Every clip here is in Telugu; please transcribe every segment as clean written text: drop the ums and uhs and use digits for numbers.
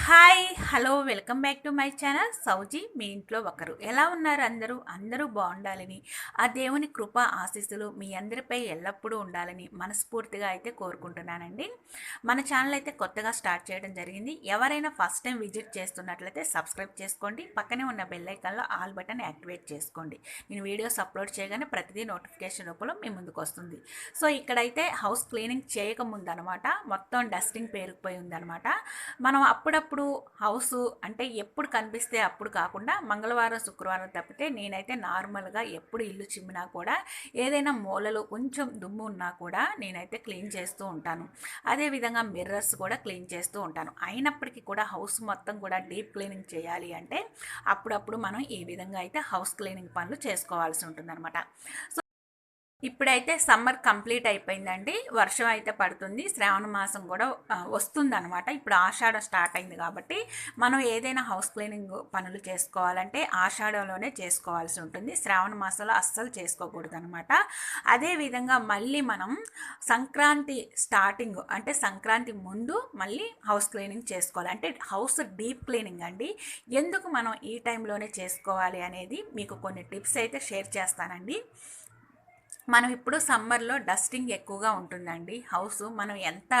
Hi hello welcome back to my channel సౌజీ మీ ఇంట్లో ఒకరు. ఎలా ఉన్నారు అందరూ బాగుండాలని, ఆ దేవుని కృప ఆశీస్సులు మీ అందరిపై ఎల్లప్పుడూ ఉండాలని మనస్ఫూర్తిగా అయితే కోరుకుంటున్నానండి. మన ఛానల్ అయితే కొత్తగా స్టార్ట్ చేయడం జరిగింది. ఎవరైనా ఫస్ట్ టైం విజిట్ చేస్తున్నట్లయితే సబ్స్క్రైబ్ చేసుకోండి, పక్కనే ఉన్న బెల్ ఐకాన్లో ఆల్ బటన్ యాక్టివేట్ చేసుకోండి. నేను వీడియోస్ అప్లోడ్ చేయగానే ప్రతిదీ నోటిఫికేషన్ రూపంలో మీ ముందుకు వస్తుంది. సో ఇక్కడైతే హౌస్ క్లీనింగ్ చేయకముందు అనమాట, మొత్తం డస్టింగ్ పేరుకుపోయి ఉందనమాట. మనం అప్పుడప్పుడు హౌస్ అంటే ఎప్పుడు కనిపిస్తే అప్పుడు కాకుండా మంగళవారం శుక్రవారం తప్పితే నేనైతే నార్మల్గా ఎప్పుడు ఇల్లు చిమ్మినా కూడా ఏదైనా మూలలో కొంచెం దుమ్ము ఉన్నా కూడా నేనైతే క్లీన్ చేస్తూ ఉంటాను. అదేవిధంగా మిర్రర్స్ కూడా క్లీన్ చేస్తూ ఉంటాను. అయినప్పటికీ కూడా హౌస్ మొత్తం కూడా డీప్ క్లీనింగ్ చేయాలి అంటే అప్పుడప్పుడు మనం ఈ విధంగా అయితే హౌస్ క్లీనింగ్ పనులు చేసుకోవాల్సి ఉంటుందన్నమాట. ఇప్పుడైతే సమ్మర్ కంప్లీట్ అయిపోయిందండి. వర్షం అయితే పడుతుంది, శ్రావణ మాసం కూడా వస్తుందన్నమాట. ఇప్పుడు ఆషాఢం స్టార్ట్ అయింది కాబట్టి మనం ఏదైనా హౌస్ క్లీనింగ్ పనులు చేసుకోవాలంటే ఆషాఢంలోనే చేసుకోవాల్సి ఉంటుంది. శ్రావణ మాసంలో అస్సలు చేసుకోకూడదు అనమాట. అదేవిధంగా మళ్ళీ మనం సంక్రాంతి స్టార్టింగ్ అంటే సంక్రాంతి ముందు మళ్ళీ హౌస్ క్లీనింగ్ చేసుకోవాలి. అంటే హౌస్ డీప్ క్లీనింగ్ అండి. ఎందుకు మనం ఈ టైంలోనే చేసుకోవాలి అనేది మీకు కొన్ని టిప్స్ అయితే షేర్ చేస్తానండి. మనం ఇప్పుడు సమ్మర్లో డస్టింగ్ ఎక్కువగా ఉంటుందండి. హౌస్ మనం ఎంత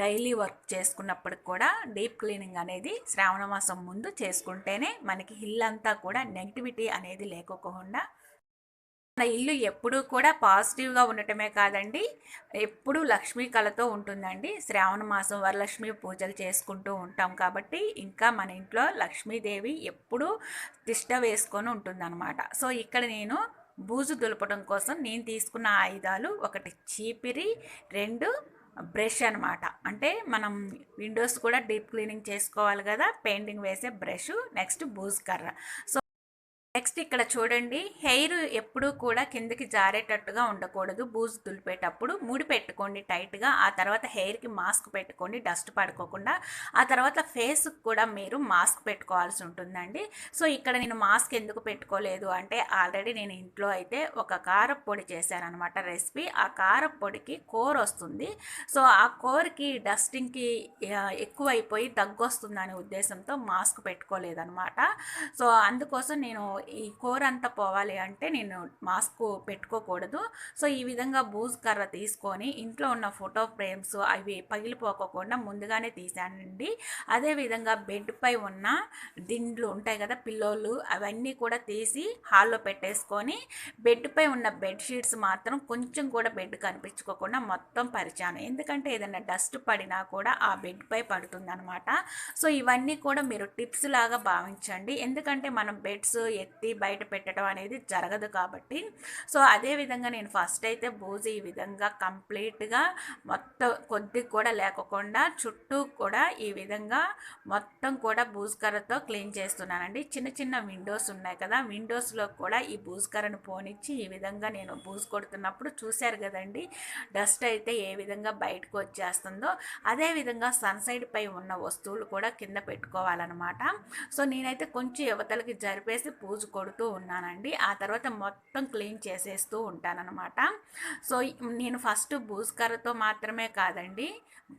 డైలీ వర్క్ చేసుకున్నప్పటికి కూడా డీప్ క్లీనింగ్ అనేది శ్రావణ మాసం ముందు చేసుకుంటేనే మనకి ఇల్లంతా కూడా నెగిటివిటీ అనేది లేకోకుండా మన ఇల్లు ఎప్పుడూ కూడా పాజిటివ్గా ఉండటమే కాదండి, ఎప్పుడూ లక్ష్మీ కళతో ఉంటుందండి. శ్రావణ మాసం వరలక్ష్మి పూజలు చేసుకుంటూ ఉంటాం కాబట్టి ఇంకా మన ఇంట్లో లక్ష్మీదేవి ఎప్పుడూ తిష్ట వేసుకొని ఉంటుందన్నమాట. సో ఇక్కడ నేను బూజు దులపడం కోసం నేను తీసుకున్న ఆయుధాలు, ఒకటి చీపిరి, 2 బ్రష్ అనమాట. అంటే మనం విండోస్ కూడా డీప్ క్లీనింగ్ చేసుకోవాలి కదా, పెయింటింగ్ వేసే బ్రష్, నెక్స్ట్ బూజు కర్ర. సో నెక్స్ట్ ఇక్కడ చూడండి, హెయిర్ ఎప్పుడూ కూడా కిందకి జారేటట్టుగా ఉండకూడదు. బూజు దులిపేటప్పుడు ముడి పెట్టుకోండి టైట్గా. ఆ తర్వాత హెయిర్కి మాస్క్ పెట్టుకోండి డస్ట్ పడుకోకుండా. ఆ తర్వాత ఫేస్కి కూడా మీరు మాస్క్ పెట్టుకోవాల్సి ఉంటుందండి. సో ఇక్కడ నేను మాస్క్ ఎందుకు పెట్టుకోలేదు అంటే ఆల్రెడీ నేను ఇంట్లో అయితే ఒక కారపొడి చేశానమాట రెసిపీ. ఆ కారపొడికి కోర్ వస్తుంది. సో ఆ కోర్కి డస్టింగ్కి ఎక్కువైపోయి దగ్గు వస్తుందనే ఉద్దేశంతో మాస్క్ పెట్టుకోలేదనమాట. సో అందుకోసం నేను ఈ కూర అంతా పోవాలి అంటే నేను మాస్క్ పెట్టుకోకూడదు. సో ఈ విధంగా బూజు కర్ర తీసుకొని ఇంట్లో ఉన్న ఫోటో ఫ్రేమ్స్ అవి పగిలిపోకుండా ముందుగానే తీసానండి. అదేవిధంగా బెడ్ పై ఉన్న దిండ్లు ఉంటాయి కదా, పిల్లోలు, అవన్నీ కూడా తీసి హాల్లో పెట్టేసుకొని బెడ్ పై ఉన్న బెడ్షీట్స్ మాత్రం కొంచెం కూడా బెడ్ కనిపించుకోకుండా మొత్తం పరిచాను. ఎందుకంటే ఏదైనా డస్ట్ పడినా కూడా ఆ బెడ్ పై పడుతుందన్నమాట. సో ఇవన్నీ కూడా మీరు టిప్స్ లాగా భావించండి. ఎందుకంటే మనం బెడ్స్ ఎత్తి బయట పెట్టడం అనేది జరగదు కాబట్టి. సో అదేవిధంగా నేను ఫస్ట్ అయితే బూజు ఈ విధంగా కంప్లీట్గా మొత్తం కొద్దిగా కూడా లేకుండా చుట్టూ కూడా ఈ విధంగా మొత్తం కూడా బూజుకర్రతో క్లీన్ చేస్తున్నానండి. చిన్న చిన్న విండోస్ ఉన్నాయి కదా, విండోస్లో కూడా ఈ బూజుకర్రను పోనిచ్చి ఈ విధంగా నేను బూజు కొడుతున్నప్పుడు చూశారు కదండి డస్ట్ అయితే ఏ విధంగా బయటకు వచ్చేస్తుందో. అదేవిధంగా సన్సైడ్ పై ఉన్న వస్తువులు కూడా కింద పెట్టుకోవాలన్నమాట. సో నేనైతే కొంచెం యువతలకి జరిపేసి పూజ కొడుతూ ఉన్నానండి. ఆ తర్వాత మొత్తం క్లీన్ చేసేస్తూ ఉంటానన్నమాట. సో నేను ఫస్ట్ బూజుకర్రతో మాత్రమే కాదండి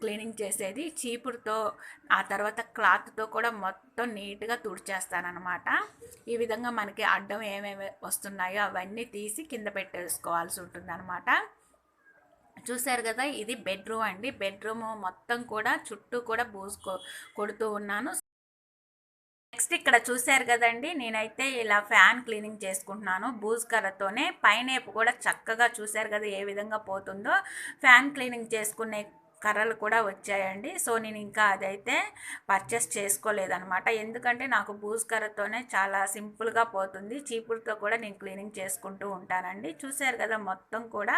క్లీనింగ్ చేసేది, చీపురుతో, ఆ తర్వాత క్లాత్తో కూడా మొత్తం నీట్గా తుడిచేస్తానమాట. ఈ విధంగా మనకి అడ్డం ఏమేమి వస్తున్నాయో అవన్నీ తీసి కింద పెట్టేసుకోవాల్సి ఉంటుందన్నమాట. చూశారు కదా, ఇది బెడ్రూమ్ అండి. బెడ్రూమ్ మొత్తం కూడా చుట్టూ కూడా బూజు కొడుతూ ఉన్నాను. నెక్స్ట్ ఇక్కడ చూశారు కదండి, నేనైతే ఇలా ఫ్యాన్ క్లీనింగ్ చేసుకుంటున్నాను బూజు కర్రతోనే. పైనేపు కూడా చక్కగా చూశారు కదా ఏ విధంగా పోతుందో. ఫ్యాన్ క్లీనింగ్ చేసుకునే కర్రలు కూడా వచ్చాయండి. సో నేను ఇంకా అదైతే పర్చేస్ చేసుకోలేదనమాట. ఎందుకంటే నాకు బూజు కర్రతోనే చాలా సింపుల్గా పోతుంది. చీపురుతో కూడా నేను క్లీనింగ్ చేసుకుంటూ ఉంటానండి. చూశారు కదా, మొత్తం కూడా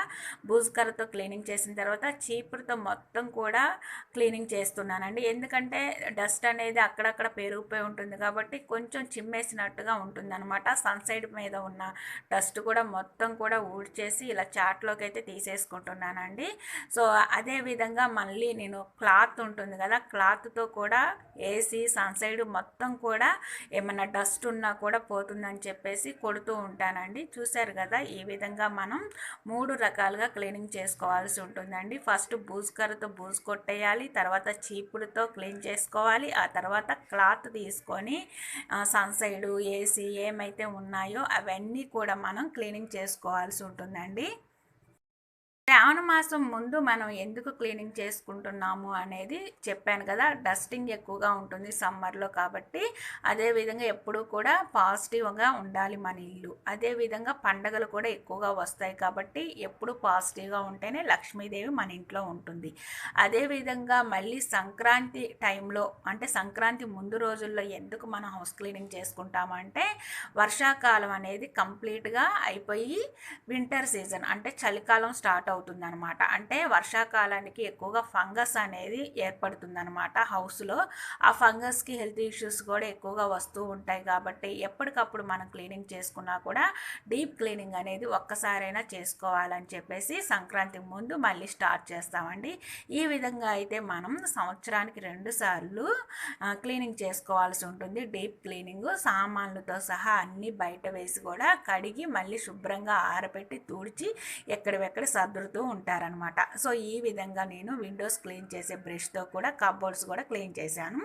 బూజు కర్రతో క్లీనింగ్ చేసిన తర్వాత చీపురుతో మొత్తం కూడా క్లీనింగ్ చేస్తున్నానండి. ఎందుకంటే డస్ట్ అనేది అక్కడక్కడ పెరిగిపోయి ఉంటుంది కాబట్టి కొంచెం చిమ్మేసినట్టుగా ఉంటుందన్నమాట. సన్సైడ్ మీద ఉన్న డస్ట్ కూడా మొత్తం కూడా ఊడ్చేసి ఇలా చాట్లోకి అయితే తీసేసుకుంటున్నానండి. సో అదేవిధంగా మళ్ళీ నేను క్లాత్ ఉంటుంది కదా, క్లాత్తో కూడా ఏసీ సన్సైడ్ మొత్తం కూడా ఏమన్నా డస్ట్ ఉన్నా కూడా పోతుందని చెప్పేసి కొడుతూ ఉంటానండి. చూశారు కదా, ఈ విధంగా మనం 3 రకాలుగా క్లీనింగ్ చేసుకోవాల్సి ఉంటుందండి. ఫస్ట్ బూజుకర్రతో బూజు కొట్టేయాలి, తర్వాత చీపుడుతో క్లీన్ చేసుకోవాలి, ఆ తర్వాత క్లాత్ తీసుకొని సన్సైడు ఏసీ ఏమైతే ఉన్నాయో అవన్నీ కూడా మనం క్లీనింగ్ చేసుకోవాల్సి ఉంటుందండి. శ్రావణ మాసం ముందు మనం ఎందుకు క్లీనింగ్ చేసుకుంటున్నాము అనేది చెప్పాను కదా, డస్టింగ్ ఎక్కువగా ఉంటుంది సమ్మర్లో కాబట్టి. అదేవిధంగా ఎప్పుడూ కూడా పాజిటివ్గా ఉండాలి మన ఇల్లు. అదేవిధంగా పండగలు కూడా ఎక్కువగా వస్తాయి కాబట్టి ఎప్పుడు పాజిటివ్గా ఉంటేనే లక్ష్మీదేవి మన ఇంట్లో ఉంటుంది. అదేవిధంగా మళ్ళీ సంక్రాంతి టైంలో, అంటే సంక్రాంతి ముందు రోజుల్లో ఎందుకు మనం హౌస్ క్లీనింగ్ చేసుకుంటామంటే, వర్షాకాలం అనేది కంప్లీట్గా అయిపోయి వింటర్ సీజన్ అంటే చలికాలం స్టార్ట్ అవుతుందన్నమాట. అంటే వర్షాకాలానికి ఎక్కువగా ఫంగస్ అనేది ఏర్పడుతుందన్నమాట హౌస్లో. ఆ ఫంగస్కి హెల్త్ ఇష్యూస్ కూడా ఎక్కువగా వస్తూ ఉంటాయి కాబట్టి ఎప్పటికప్పుడు మనం క్లీనింగ్ చేసుకున్నా కూడా డీప్ క్లీనింగ్ అనేది ఒక్కసారైనా చేసుకోవాలని చెప్పేసి సంక్రాంతి ముందు మళ్ళీ స్టార్ట్ చేస్తామండి. ఈ విధంగా అయితే మనం సంవత్సరానికి 2 సార్లు క్లీనింగ్ చేసుకోవాల్సి ఉంటుంది. డీప్ క్లీనింగ్ సామాన్లతో సహా అన్నీ బయట వేసి కూడా కడిగి మళ్ళీ శుభ్రంగా ఆరబెట్టి తుడిచి ఎక్కడివెక్కడ సర్దుతూ ఉంటారనమాట. సో ఈ విధంగా నేను విండోస్ క్లీన్ చేసే బ్రష్తో కూడా కబోర్డ్స్ కూడా క్లీన్ చేశాను.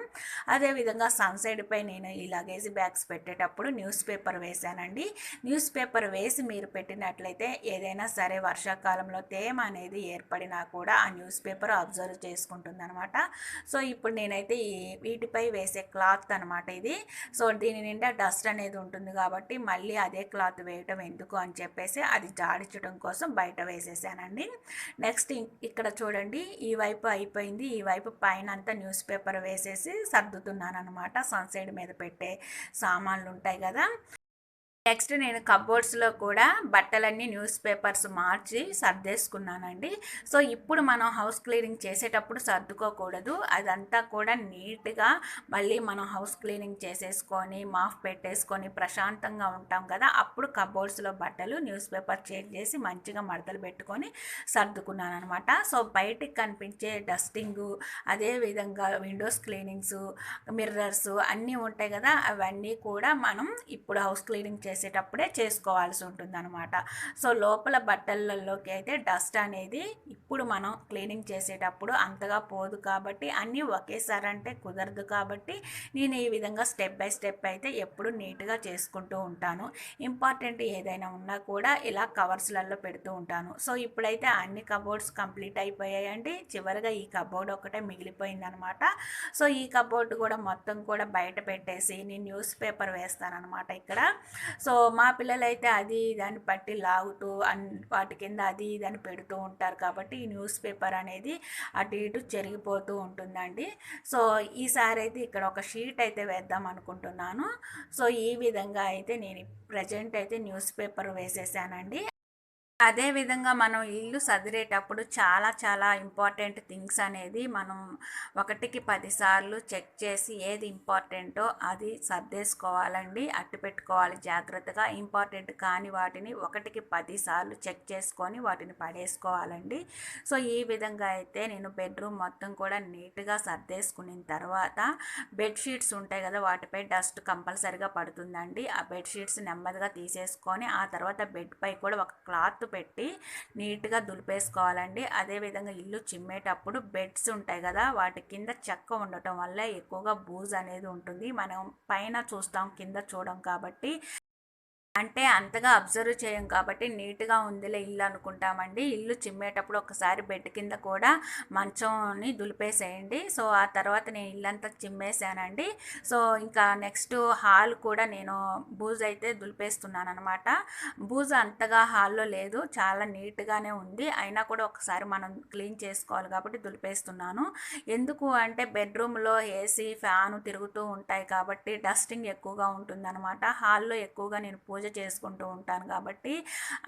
అదేవిధంగా సన్సైడ్ పై నేను ఈ లగేజ్ బ్యాగ్స్ పెట్టేటప్పుడు న్యూస్ పేపర్ వేశానండి. న్యూస్ పేపర్ వేసి మీరు పెట్టినట్లయితే ఏదైనా సరే వర్షాకాలంలో తేమ అనేది ఏర్పడినా కూడా ఆ న్యూస్ పేపర్ అబ్జర్వ్ చేసుకుంటుంది అనమాట. సో ఇప్పుడు నేనైతే వీటిపై వేసే క్లాత్ అనమాట ఇది. సో దీని నిండా డస్ట్ అనేది ఉంటుంది కాబట్టి మళ్ళీ అదే క్లాత్ వేయటం ఎందుకు అని చెప్పేసి అది జాడించడం కోసం బయట వేసేసానండి. నెక్స్ట్ ఇక్కడ చూడండి, ఈ వైపు అయిపోయింది, ఈ వైపు పైన అంతా న్యూస్ పేపర్ వేసేసి సర్దుతున్నాను అనమాట. సన్సైడ్ మీద పెట్టే సామాన్లు ఉంటాయి కదా. నెక్స్ట్ నేను కబోర్డ్స్లో కూడా బట్టలన్నీ న్యూస్ పేపర్స్ మార్చి సర్దేసుకున్నానండి. సో ఇప్పుడు మనం హౌస్ క్లీనింగ్ చేసేటప్పుడు సర్దుకోకూడదు. అదంతా కూడా నీట్గా మళ్ళీ మనం హౌస్ క్లీనింగ్ చేసేసుకొని మాఫ్ పెట్టేసుకొని ప్రశాంతంగా ఉంటాం కదా, అప్పుడు కబోర్డ్స్లో బట్టలు న్యూస్ పేపర్ చేంజ్ చేసి మంచిగా మడతలు పెట్టుకొని సర్దుకున్నాను అనమాట. సో బయటికి కనిపించే డస్టింగు, అదేవిధంగా విండోస్ క్లీనింగ్స్, మిర్రర్స్ అన్నీ ఉంటాయి కదా, అవన్నీ కూడా మనం ఇప్పుడు హౌస్ క్లీనింగ్ చేసేటప్పుడే చేసుకోవాల్సి ఉంటుందన్నమాట. సో లోపల బట్టలలోకి అయితే డస్ట్ అనేది ఇప్పుడు మనం క్లీనింగ్ చేసేటప్పుడు అంతగా పోదు కాబట్టి, అన్నీ ఒకేసారి అంటే కుదరదు కాబట్టి నేను ఈ విధంగా స్టెప్ బై స్టెప్ అయితే ఎప్పుడు నీట్గా చేసుకుంటూ ఉంటాను. ఇంపార్టెంట్ ఏదైనా ఉన్నా కూడా ఇలా కవర్స్లలో పెడుతూ ఉంటాను. సో ఇప్పుడైతే అన్ని కబోర్డ్స్ కంప్లీట్ అయిపోయాయండి. చివరిగా ఈ కబోర్డ్ ఒకటే మిగిలిపోయిందనమాట. సో ఈ కబోర్డ్ కూడా మొత్తం కూడా బయట పెట్టేసి నేను న్యూస్ పేపర్ వేస్తానన్నమాట ఇక్కడ. సో మా పిల్లలైతే అది దాన్ని పట్టి లాగుతూ వాటి కింద అది ఇదని పెడుతూ ఉంటారు కాబట్టి ఈ న్యూస్ పేపర్ అనేది అటు ఇటు చెరిగిపోతూ ఉంటుందండి. సో ఈసారి అయితే ఇక్కడ ఒక షీట్ అయితే వేద్దాం అనుకుంటున్నాను. సో ఈ విధంగా అయితే నేను ప్రజెంట్ అయితే న్యూస్ పేపర్ వేసేసానండి. అదేవిధంగా మనం ఇల్లు సదిరేటప్పుడు చాలా చాలా ఇంపార్టెంట్ థింగ్స్ అనేది మనం 1కి 10 సార్లు చెక్ చేసి ఏది ఇంపార్టెంటో అది సర్దేసుకోవాలండి, అట్టు పెట్టుకోవాలి జాగ్రత్తగా. ఇంపార్టెంట్ కాని వాటిని 1కి 10 సార్లు చెక్ చేసుకొని వాటిని పడేసుకోవాలండి. సో ఈ విధంగా అయితే నేను బెడ్రూమ్ మొత్తం కూడా నీట్గా సర్దేసుకున్న తర్వాత బెడ్షీట్స్ ఉంటాయి కదా, వాటిపై డస్ట్ కంపల్సరిగా పడుతుందండి. ఆ బెడ్షీట్స్ నెమ్మదిగా తీసేసుకొని ఆ తర్వాత బెడ్ పై కూడా ఒక క్లాత్ పెట్టి నీట్గా దులిపేసుకోవాలండి. అదేవిధంగా ఇల్లు చిమ్మేటప్పుడు బెడ్స్ ఉంటాయి కదా, వాటి కింద చెక్క ఉండటం వల్ల ఎక్కువగా బూజు అనేది ఉంటుంది. మనం పైన చూస్తాం, కింద చూడం కాబట్టి, అంటే అంతగా అబ్జర్వ్ చేయం కాబట్టి నీట్గా ఉందిలే ఇల్లు అనుకుంటామండి. ఇల్లు చిమ్మేటప్పుడు ఒకసారి బెడ్ కింద కూడా మంచంని దులిపేసేయండి. సో ఆ తర్వాత నేను ఇల్లంతా చిమ్మేసానండి. సో ఇంకా నెక్స్ట్ హాల్ కూడా నేను బూజు అయితే దులిపేస్తున్నాను అనమాట. బూజు అంతగా హాల్లో లేదు, చాలా నీట్గానే ఉంది. అయినా కూడా ఒకసారి మనం క్లీన్ చేసుకోవాలి కాబట్టి దులిపేస్తున్నాను. ఎందుకు అంటే బెడ్రూమ్లో ఏసీ ఫ్యాను తిరుగుతూ ఉంటాయి కాబట్టి డస్టింగ్ ఎక్కువగా ఉంటుందన్నమాట. హాల్లో ఎక్కువగా నేను పూజ చేసుకుంటూ ఉంటాను కాబట్టి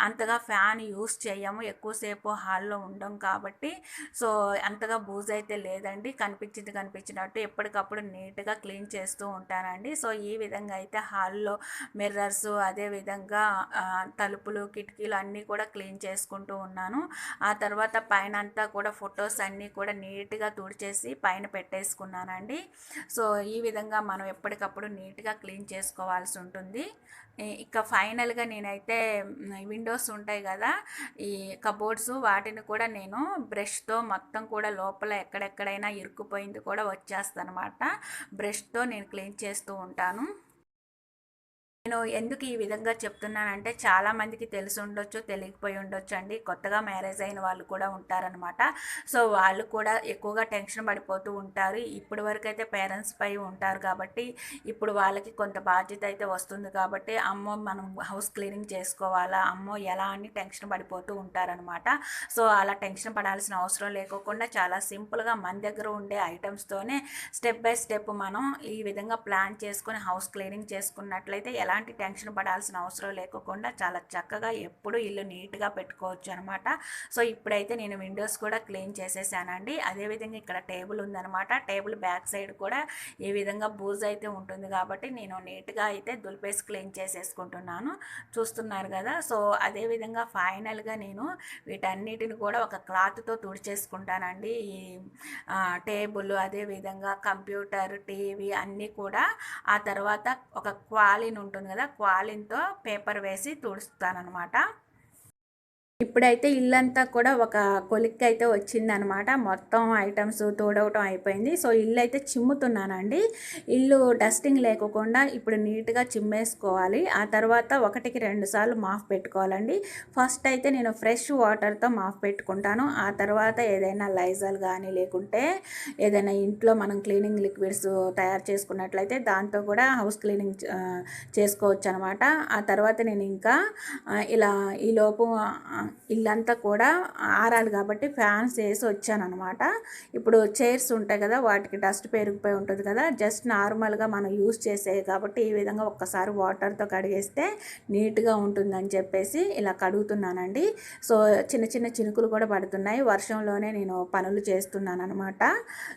అంతగా ఫ్యాన్ యూస్ చేయము, ఎక్కువసేపు హాల్లో ఉండం కాబట్టి. సో అంతగా బూజు అయితే లేదండి, కనిపించినట్టు ఎప్పటికప్పుడు నీట్గా క్లీన్ చేస్తూ ఉంటానండి. సో ఈ విధంగా అయితే హాల్లో మిర్రర్స్, అదేవిధంగా తలుపులు, కిటికీలు అన్నీ కూడా క్లీన్ చేసుకుంటూ ఉన్నాను. ఆ తర్వాత పైన అంతా కూడా ఫొటోస్ అన్నీ కూడా నీట్గా తుడిచేసి పైన పెట్టేసుకున్నానండి. సో ఈ విధంగా మనం ఎప్పటికప్పుడు నీట్గా క్లీన్ చేసుకోవాల్సి ఉంటుంది. ఇక ఫైనల్గా నేనైతే విండోస్ ఉంటాయి కదా, ఈ కబోర్డ్స్, వాటిని కూడా నేను బ్రష్తో మొత్తం కూడా లోపల ఎక్కడెక్కడైనా ఇరుక్కుపోయింది కూడా వచ్చేస్తాను అనమాట. బ్రష్తో నేను క్లీన్ చేస్తూ ఉంటాను. నేను ఎందుకు ఈ విధంగా చెప్తున్నానంటే చాలామందికి తెలిసి ఉండొచ్చు, తెలియకపోయి ఉండొచ్చు అండి. కొత్తగా మ్యారేజ్ అయిన వాళ్ళు కూడా ఉంటారనమాట. సో వాళ్ళు కూడా ఎక్కువగా టెన్షన్ పడిపోతూ ఉంటారు. ఇప్పటి వరకు అయితే పేరెంట్స్ పై ఉంటారు కాబట్టి ఇప్పుడు వాళ్ళకి కొంత బాధ్యత అయితే వస్తుంది కాబట్టి అమ్మో మనం హౌస్ క్లీనింగ్ చేసుకోవాలా, అమ్మో ఎలా అని టెన్షన్ పడిపోతూ ఉంటారనమాట. సో అలా టెన్షన్ పడాల్సిన అవసరం లేకోకుండా చాలా సింపుల్గా మన దగ్గర ఉండే ఐటమ్స్తోనే స్టెప్ బై స్టెప్ మనం ఈ విధంగా ప్లాన్ చేసుకొని హౌస్ క్లీనింగ్ చేసుకున్నట్లయితే ఎలాంటి టెన్షన్ పడాల్సిన అవసరం లేకుండా చాలా చక్కగా ఎప్పుడు ఇల్లు నీట్గా పెట్టుకోవచ్చు అనమాట. సో ఇప్పుడైతే నేను విండోస్ కూడా క్లీన్ చేసేసానండి. అదేవిధంగా ఇక్కడ టేబుల్ ఉందనమాట. టేబుల్ బ్యాక్ సైడ్ కూడా ఈ విధంగా బూజు అయితే ఉంటుంది కాబట్టి నేను నీట్గా అయితే దులిపేసి క్లీన్ చేసేసుకుంటున్నాను, చూస్తున్నారు కదా. సో అదేవిధంగా ఫైనల్గా నేను వీటన్నిటిని కూడా ఒక క్లాత్తో తుడిచేసుకుంటానండి. ఈ టేబుల్, అదేవిధంగా కంప్యూటర్, టీవీ అన్నీ కూడా. ఆ తర్వాత ఒక క్వాలిన్ ఉంటుంది కదా, క్వాలిన్తో పేపర్ వేసి తుడుస్తానమాట. ఇప్పుడైతే ఇల్లంతా కూడా ఒక కొలిక్కి అయితే వచ్చిందనమాట. మొత్తం ఐటమ్స్ తోడవటం అయిపోయింది. సో ఇల్లు అయితే చిమ్ముతున్నానండి. ఇల్లు డస్టింగ్ లేకుండా ఇప్పుడు నీట్గా చిమ్మేసుకోవాలి. ఆ తర్వాత 1-2 సార్లు మాఫ్ పెట్టుకోవాలండి. ఫస్ట్ అయితే నేను ఫ్రెష్ వాటర్తో మాఫ్ పెట్టుకుంటాను. ఆ తర్వాత ఏదైనా లైజాల్ కానీ లేకుంటే ఏదైనా ఇంట్లో మనం క్లీనింగ్ లిక్విడ్స్ తయారు చేసుకున్నట్లయితే దాంతో కూడా హౌస్ క్లీనింగ్ చేసుకోవచ్చు అనమాట. ఆ తర్వాత నేను ఇంకా ఇలా ఈలోపు ఇల్లంతా కూడా ఆరాలి కాబట్టి ఫ్యాన్స్ వేసి వచ్చానమాట. ఇప్పుడు చైర్స్ ఉంటాయి కదా, వాటికి డస్ట్ పెరిగిపోయి ఉంటుంది కదా, జస్ట్ నార్మల్గా మనం యూస్ చేసేవి కాబట్టి ఈ విధంగా ఒక్కసారి వాటర్తో కడిగేస్తే నీట్గా ఉంటుందని చెప్పేసి ఇలా కడుగుతున్నానండి. సో చిన్న చిన్న చినుకులు కూడా పడుతున్నాయి. వర్షంలోనే నేను పనులు చేస్తున్నాను అనమాట.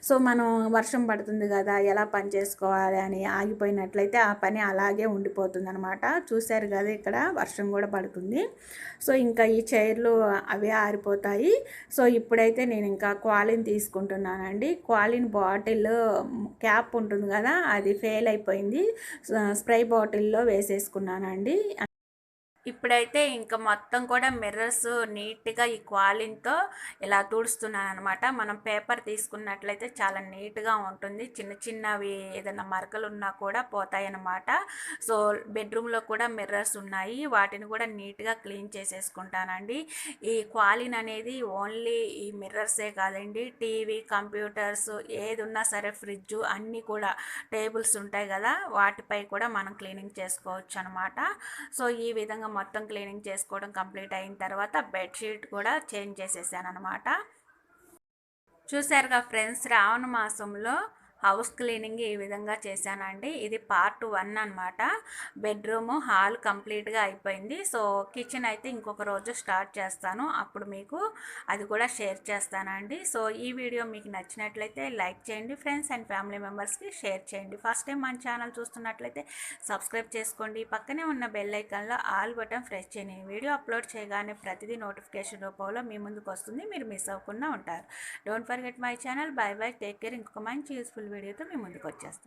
సో మనం వర్షం పడుతుంది కదా, ఎలా పని చేసుకోవాలి అని ఆగిపోయినట్లయితే ఆ పని అలాగే ఉండిపోతుంది అనమాట. చూశారు కదా, ఇక్కడ వర్షం కూడా పడుతుంది. సో ఇంకా ఈ చైర్లు అవే ఆరిపోతాయి. సో ఇప్పుడైతే నేను ఇంకా క్వాలిన్ తీసుకుంటున్నానండి. క్వాలిన్ బాటిల్ క్యాప్ ఉంటుంది కదా, అది ఫెయిల్ అయిపోయింది. స్ప్రే బాటిల్లో వేసేసుకున్నానండి. ఇప్పుడైతే ఇంకా మొత్తం కూడా మిర్రర్స్ నీట్గా ఈ క్వాలిన్తో ఇలా తుడుస్తున్నాను అనమాట. మనం పేపర్ తీసుకున్నట్లయితే చాలా నీట్గా ఉంటుంది. చిన్న చిన్నవి ఏదైనా మరకలు ఉన్నా కూడా పోతాయి అన్నమాట. సో బెడ్రూమ్లో కూడా మిర్రర్స్ ఉన్నాయి, వాటిని కూడా నీట్గా క్లీన్ చేసేసుకుంటానండి. ఈ క్వాలిన్ అనేది ఓన్లీ ఈ మిర్రర్సే కాదండి, టీవీ, కంప్యూటర్స్ ఏది ఉన్నా సరే, ఫ్రిడ్జ్ అన్నీ కూడా, టేబుల్స్ ఉంటాయి కదా, వాటిపై కూడా మనం క్లీనింగ్ చేసుకోవచ్చు అనమాట. సో ఈ విధంగా మొత్తం క్లీనింగ్ చేసుకోవడం కంప్లీట్ అయిన తర్వాత బెడ్షీట్ కూడా చేంజ్ చేసేసాను అనమాట. చూసారుగా ఫ్రెండ్స్, శ్రావణ మాసంలో హౌస్ క్లీనింగ్ ఈ విధంగా చేశానండి. ఇది పార్ట్ 1 అనమాట. బెడ్రూమ్, హాల్ కంప్లీట్గా అయిపోయింది. సో కిచెన్ అయితే ఇంకొక రోజు స్టార్ట్ చేస్తాను, అప్పుడు మీకు అది కూడా షేర్ చేస్తానండి. సో ఈ వీడియో మీకు నచ్చినట్లయితే లైక్ చేయండి, ఫ్రెండ్స్ అండ్ ఫ్యామిలీ మెంబర్స్కి షేర్ చేయండి. ఫస్ట్ టైం మన ఛానల్ చూస్తున్నట్లయితే సబ్స్క్రైబ్ చేసుకోండి. పక్కనే ఉన్న బెల్ ఐకాన్లో ఆల్ బటన్ ప్రెస్ చేయండి. వీడియో అప్లోడ్ చేయగానే ప్రతిదీ నోటిఫికేషన్ రూపంలో మీ ముందుకు వస్తుంది, మీరు మిస్ అవ్వకుండా ఉంటారు. Don't forget my channel. By by, take care. ఇంకొక మంచి యూస్ఫుల్ వీడియోతో మీ ముందుకు వచ్చేస్తాను.